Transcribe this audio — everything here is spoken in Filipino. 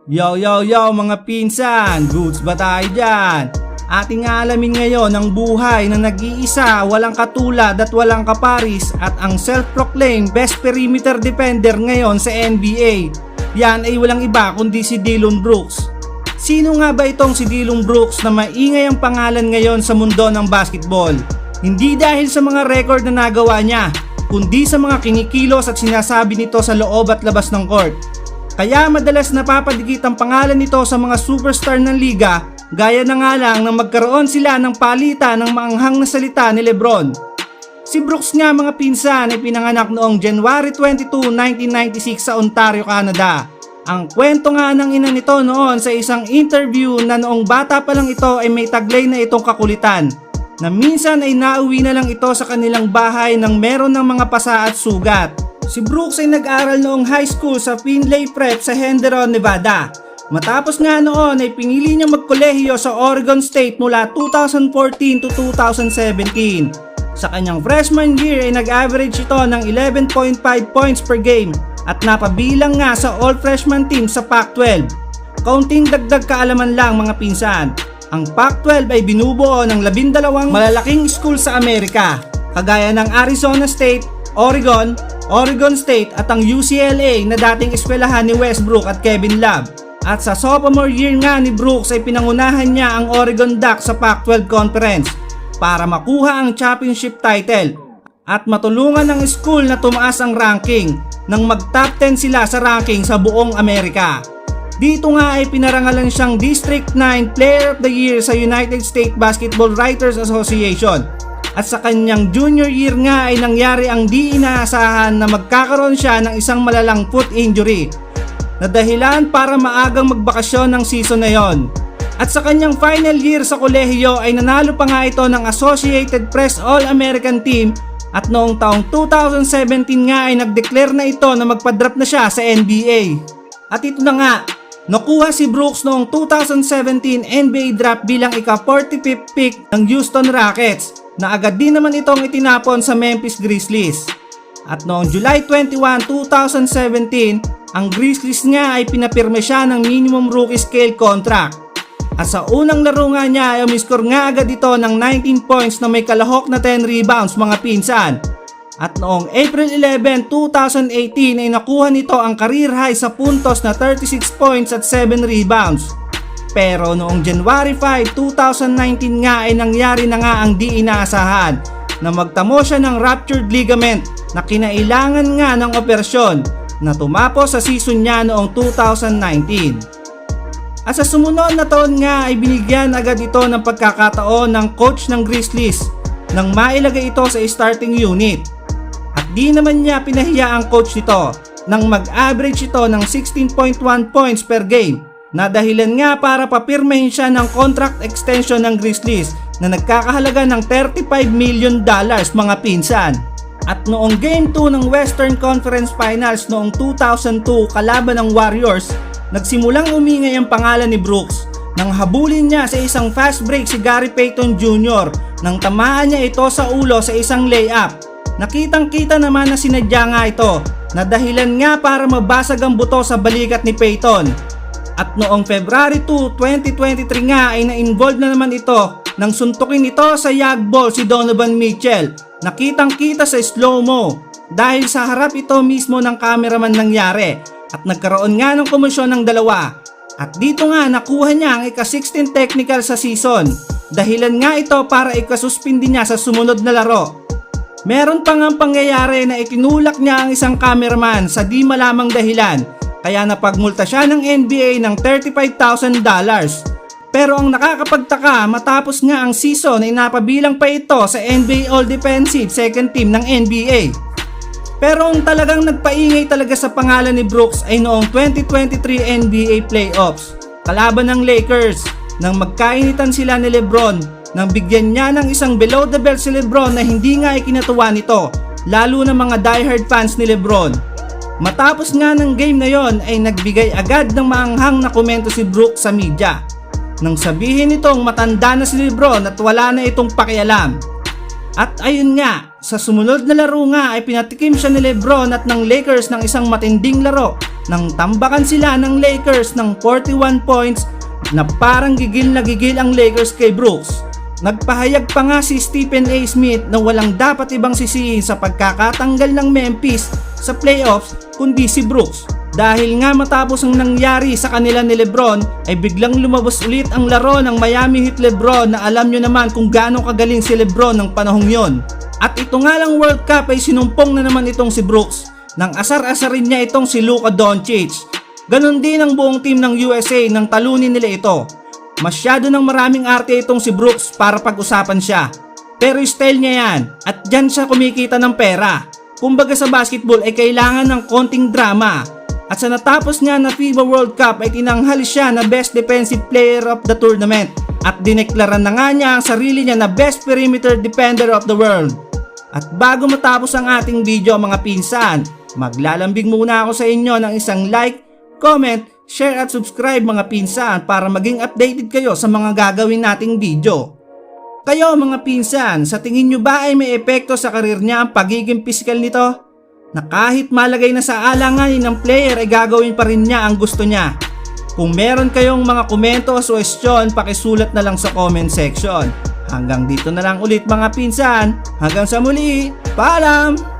Yo mga pinsan, goods ba tayo dyan? Ating alamin ngayon ang buhay ng nag-iisa, walang katulad at walang kaparis at ang self-proclaimed best perimeter defender ngayon sa NBA. Yan ay walang iba kundi si Dillon Brooks. Sino nga ba itong si Dillon Brooks na maingay ang pangalan ngayon sa mundo ng basketball? Hindi dahil sa mga record na nagawa niya, kundi sa mga kinikilos at sinasabi nito sa loob at labas ng court. Kaya madalas napapadikit ang pangalan nito sa mga superstar ng liga, gaya na nga lang na magkaroon sila ng palitan ng maanghang na salita ni Lebron. Si Brooks nga mga pinsan ay pinanganak noong January 22, 1996 sa Ontario, Canada. Ang kwento nga ng ina nito noon sa isang interview na noong bata pa lang ito ay may taglay na itong kakulitan, na minsan ay nauwi na lang ito sa kanilang bahay nang meron ng mga pasa at sugat. Si Brooks ay nag-aral noong high school sa Findlay Prep sa Henderson, Nevada. Matapos nga noon ay pinili niyang magkolehiyo sa Oregon State mula 2014 to 2017. Sa kanyang freshman year ay nag-average ito ng 11.5 points per game at napabilang nga sa all-freshman team sa Pac-12. Kaunting dagdag kaalaman lang mga pinsan, ang Pac-12 ay binubuo ng 12 malalaking school sa Amerika, kagaya ng Arizona State, Oregon State at ang UCLA na dating eskwelahan ni Westbrook at Kevin Love. At sa sophomore year nga ni Brooks ay pinangunahan niya ang Oregon Ducks sa Pac-12 Conference para makuha ang championship title at matulungan ng school na tumaas ang ranking nang mag-top 10 sila sa ranking sa buong Amerika. Dito nga ay pinarangalan siyang District 9 Player of the Year sa United States Basketball Writers Association. At sa kanyang junior year nga ay nangyari ang di inaasahan na magkakaroon siya ng isang malalang foot injury na dahilan para maagang magbakasyon ng season na yon. At sa kanyang final year sa kolehiyo ay nanalo pa nga ito ng Associated Press All-American Team at noong taong 2017 nga ay nag-declare na ito na magpa-draft na siya sa NBA. At ito na nga, nakuha si Brooks noong 2017 NBA draft bilang ika-45th pick ng Houston Rockets na agad din naman itong itinapon sa Memphis Grizzlies. At noong July 21, 2017, ang Grizzlies nga ay pinapirme siya ng minimum rookie scale contract. At sa unang laro nga niya ay umiscore nga agad ito ng 19 points na may kalahok na 10 rebounds mga pinsan. At noong April 11, 2018 ay nakuha nito ang career high sa puntos na 36 points at 7 rebounds. Pero noong January 5, 2019 nga ay nangyari na nga ang di inaasahan na magtamo siya ng ruptured ligament na kinailangan nga ng operasyon na tumapos sa season niya noong 2019. At sa sumunod na taon nga ay binigyan agad ito ng pagkakataon ng coach ng Grizzlies nang mailagay ito sa starting unit. At di naman niya pinahiya ang coach nito nang mag-average ito ng 16.1 points per game na dahilan nga para papirmahin siya ng contract extension ng Grizzlies na nagkakahalaga ng $35 million mga pinsan. At noong Game 2 ng Western Conference Finals noong 2002 kalaban ng Warriors, nagsimulang umingay ang pangalan ni Brooks nang habulin niya sa isang fast break si Gary Payton Jr. nang tamaan niya ito sa ulo sa isang layup. Nakitang-kita naman na sinadya nga ito na dahilan nga para mabasag ang buto sa balikat ni Payton. At noong February 2, 2023 nga ay na-involve na naman ito nang suntukin ito sa yagball si Donovan Mitchell. Nakitang-kita sa slow-mo dahil sa harap ito mismo ng cameraman nangyari at nagkaroon nga ng komosyon ng dalawa. At dito nga nakuha niya ang ika-16 technical sa season. Dahilan nga ito para ikasuspindi niya sa sumunod na laro. Meron pa nga pangyayari na itinulak niya ang isang cameraman sa di malamang dahilan, kaya napagmulta siya ng NBA ng $35,000. Pero ang nakakapagtaka, matapos nga ang season ay napabilang pa ito sa NBA All-Defensive Second Team ng NBA. Pero ang talagang nagpaingay talaga sa pangalan ni Brooks ay noong 2023 NBA Playoffs, kalaban ng Lakers, nang magkainitan sila ni Lebron nang bigyan niya ng isang below the belt si Lebron na hindi nga ikinatuwa nito, lalo na mga diehard fans ni Lebron. Matapos nga ng game na yon ay nagbigay agad ng maanghang na komento si Brooks sa media nang sabihin nitong matanda na si Lebron at wala na itong pakialam. At ayun nga, sa sumunod na laro nga ay pinatikim siya ni Lebron at ng Lakers ng isang matinding laro nang tambakan sila ng Lakers ng 41 points na parang gigil na gigil ang Lakers kay Brooks. Nagpahayag pa nga si Stephen A. Smith na walang dapat ibang sisihin sa pagkakatanggal ng Memphis sa playoffs kundi si Brooks. Dahil nga matapos ang nangyari sa kanila ni LeBron ay biglang lumabas ulit ang laro ng Miami Heat LeBron na alam nyo naman kung gaano kagaling si LeBron ng panahong yon. At ito nga lang World Cup ay sinumpong na naman itong si Brooks. Nang asar-asarin niya itong si Luka Doncic. Ganon din ang buong team ng USA nang talunin nila ito. Masyado ng maraming arte itong si Brooks para pag-usapan siya. Pero style niya yan at dyan siya kumikita ng pera. Kumbaga sa basketball ay kailangan ng konting drama. At sa natapos niya na FIBA World Cup ay tinanghal siya na Best Defensive Player of the Tournament. At dineklaran na nga niya ang sarili niya na Best Perimeter Defender of the World. At bago matapos ang ating video mga pinsan, maglalambing muna ako sa inyo ng isang like, comment, share at subscribe mga pinsan para maging updated kayo sa mga gagawin nating video. Kayo mga pinsan, sa tingin nyo ba ay may epekto sa karir niya ang pagiging physical nito? Na kahit malagay na sa alanganin ng player ay gagawin pa rin niya ang gusto niya. Kung meron kayong mga komento o suwestyon, pakisulat na lang sa comment section. Hanggang dito na lang ulit mga pinsan. Hanggang sa muli, paalam!